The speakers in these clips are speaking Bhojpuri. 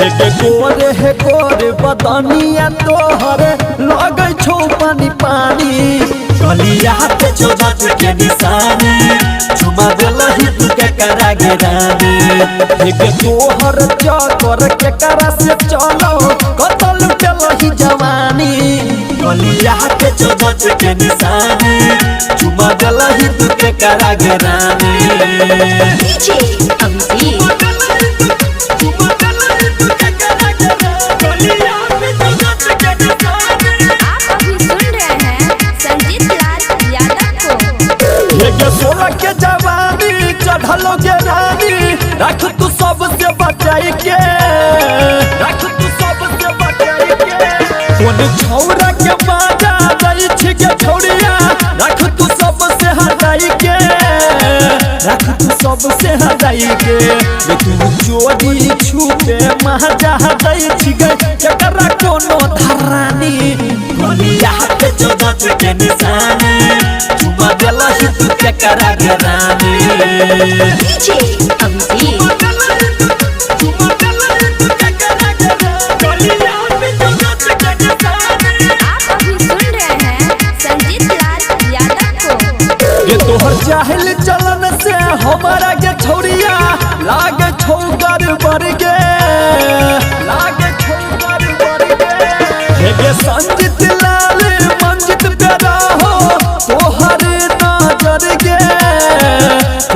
हे गोरे बदनिया तोहर लगे छो पानी पानी गलिया पे चोदत के निशानी चुमा दिलही तू के करा गिरानी तोहर चकर के करा से चलो कतल चलही जवानी गलिया पे चोदत के निशानी चुमा दिलही तू के करा गिरानी के जवानी चढ़लो के रानी रख तू सबसे बचाई के रख तू सबसे बचाई के कोन छौरा के बाजा गई छी के छौरिया रख तू सबसे हटाई के रख तू सबसे हटाई के ये तू चोरी छुपे महाजा गई छी गई एकरा कोनो धरानी गलिया पे चोदत के निशानी चुमा दिलही तू के करा गिरानी तोहर जाहिल चलन से हमारा के छौरिया लागे छौ गड़बड़ गे लागे छौ गड़बड़ गे संजित लाल मंजित प्यारा हो तोहर नजर गे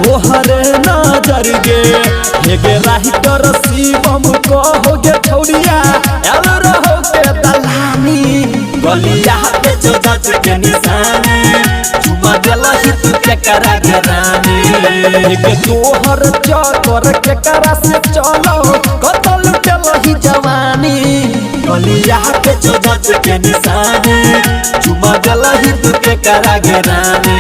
तोहर नजर गे राही कर शिवम कहो गे छौरिया एल रहो के दलानी गलिया पे चोदत के निशानी चुमा दिलही तू के करा गिरानी तोहर चकर के करा से चलो कतल चलही जवानी गलिया पे चोदत के निशानी चुमा दिलही तू के करा गिरानी।